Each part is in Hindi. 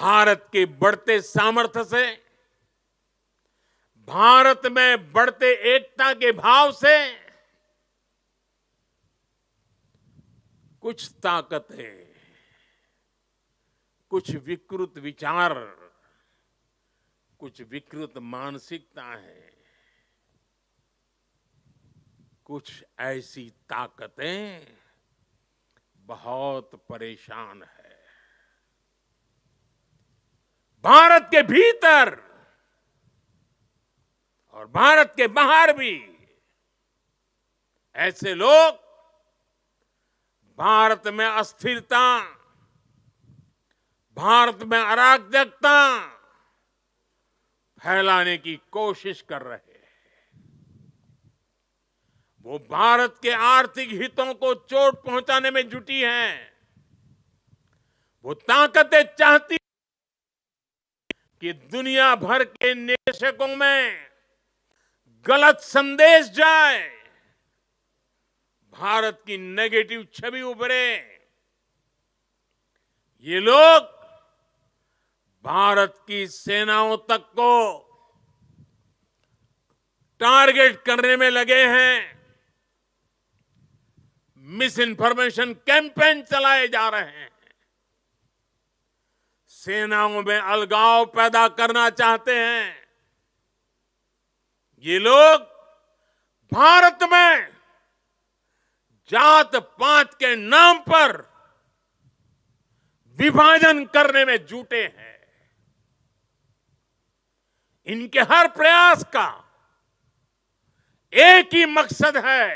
भारत के बढ़ते सामर्थ्य से, भारत में बढ़ते एकता के भाव से कुछ ताकतें, कुछ विकृत विचार, कुछ विकृत मानसिकता है, कुछ ऐसी ताकतें बहुत परेशान है। भारत के भीतर और भारत के बाहर भी ऐसे लोग भारत में अस्थिरता, भारत में अराजकता फैलाने की कोशिश कर रहे हैं। वो भारत के आर्थिक हितों को चोट पहुंचाने में जुटी हैं। वो ताकतें चाहती कि दुनिया भर के निवेशकों में गलत संदेश जाए, भारत की नेगेटिव छवि उभरे। ये लोग भारत की सेनाओं तक को टारगेट करने में लगे हैं। मिस इन्फॉर्मेशन कैंपेन चलाए जा रहे हैं। सेनाओं में अलगाव पैदा करना चाहते हैं। ये लोग भारत में जात पात के नाम पर विभाजन करने में जुटे हैं। इनके हर प्रयास का एक ही मकसद है,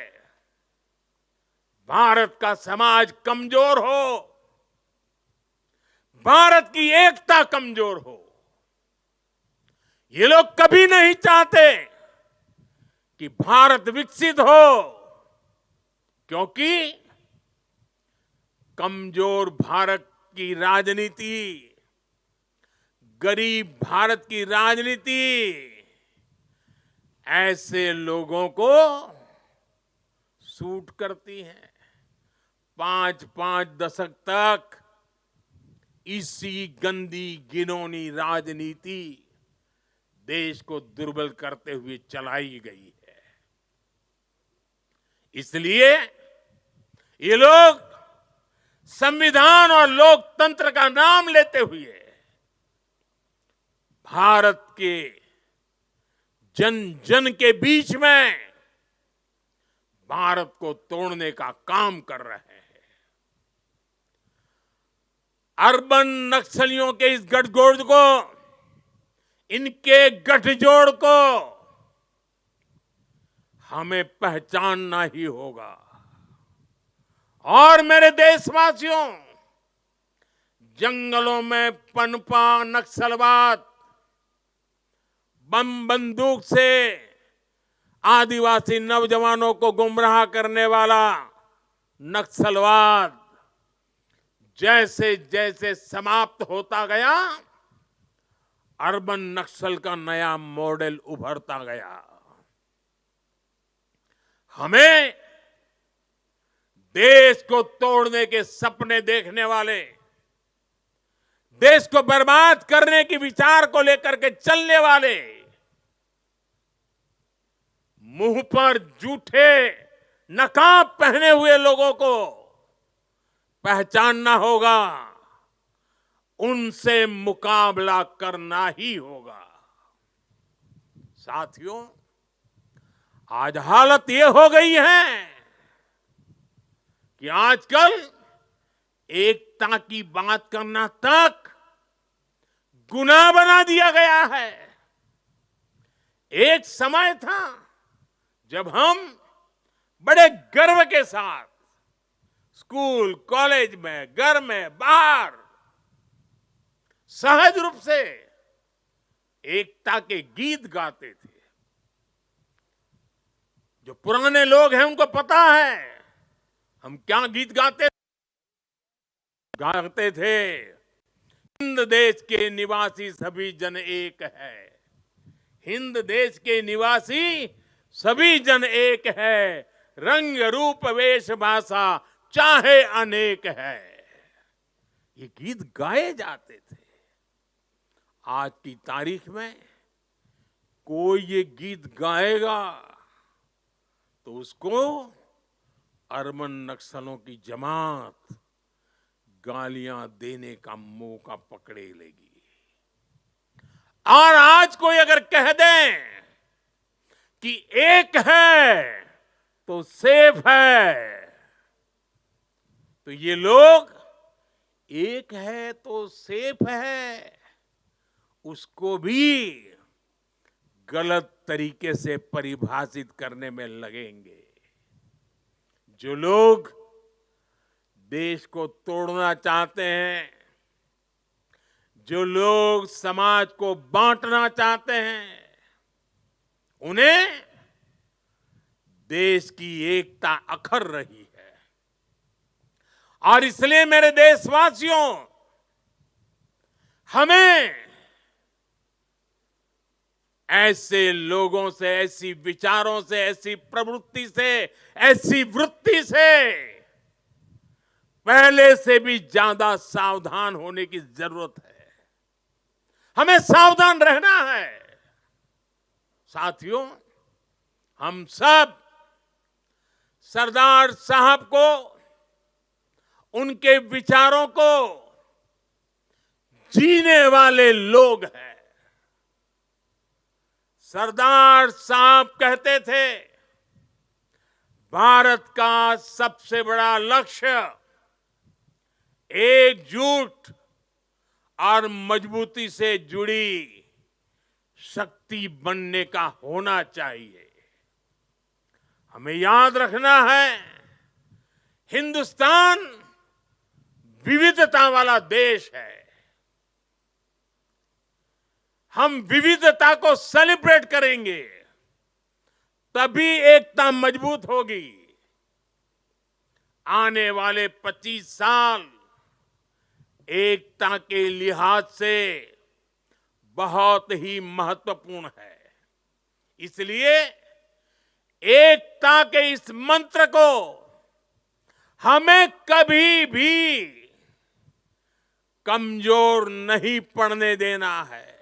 भारत का समाज कमजोर हो, भारत की एकता कमजोर हो। ये लोग कभी नहीं चाहते कि भारत विकसित हो, क्योंकि कमजोर भारत की राजनीति, गरीब भारत की राजनीति ऐसे लोगों को सूट करती है। 5-5 दशक तक इसी गंदी घिनौनी राजनीति देश को दुर्बल करते हुए चलाई गई है। इसलिए ये लोग संविधान और लोकतंत्र का नाम लेते हुए भारत के जन जन के बीच में भारत को तोड़ने का काम कर रहे हैं। अर्बन नक्सलियों के इस गठजोड़ को, इनके गठजोड़ को हमें पहचानना ही होगा। और मेरे देशवासियों, जंगलों में पनपा नक्सलवाद, बम बंदूक से आदिवासी नौजवानों को गुमराह करने वाला नक्सलवाद जैसे जैसे समाप्त होता गया, अर्बन नक्सल का नया मॉडल उभरता गया। हमें देश को तोड़ने के सपने देखने वाले, देश को बर्बाद करने के विचार को लेकर के चलने वाले, मुंह पर जूठे नकाब पहने हुए लोगों को पहचानना होगा, उनसे मुकाबला करना ही होगा। साथियों, आज हालत ये हो गई है कि आजकल एकता की बात करना तक गुनाह बना दिया गया है। एक समय था जब हम बड़े गर्व के साथ स्कूल, कॉलेज में, घर में, बाहर सहज रूप से एकता के गीत गाते थे। जो पुराने लोग हैं उनको पता है हम क्या गीत गाते थे। हिंद देश के निवासी सभी जन एक है, हिंद देश के निवासी सभी जन एक है, रंग रूप वेश भाषा चाहे अनेक है। ये गीत गाए जाते थे। आज की तारीख में कोई ये गीत गाएगा तो उसको अरबन नक्सलों की जमात गालियां देने का मौका पकड़े लेगी। और आज कोई अगर कह दे कि एक है तो सेफ है, तो ये लोग एक है तो सेफ है उसको भी गलत तरीके से परिभाषित करने में लगेंगे। जो लोग देश को तोड़ना चाहते हैं, जो लोग समाज को बांटना चाहते हैं, उन्हें देश की एकता अखर रही है। और इसलिए मेरे देशवासियों, हमें ऐसे लोगों से, ऐसी विचारों से, ऐसी प्रवृत्ति से, ऐसी वृत्ति से पहले से भी ज्यादा सावधान होने की जरूरत है। हमें सावधान रहना है। साथियों, हम सब सरदार साहब को, उनके विचारों को जीने वाले लोग हैं। सरदार साहब कहते थे, भारत का सबसे बड़ा लक्ष्य एकजुट और मजबूती से जुड़ी शक्ति बनने का होना चाहिए। हमें याद रखना है, हिंदुस्तान विविधता वाला देश है। हम विविधता को सेलिब्रेट करेंगे, तभी एकता मजबूत होगी। आने वाले 25 साल एकता के लिहाज से बहुत ही महत्वपूर्ण है। इसलिए एकता के इस मंत्र को हमें कभी भी कमजोर नहीं पड़ने देना है।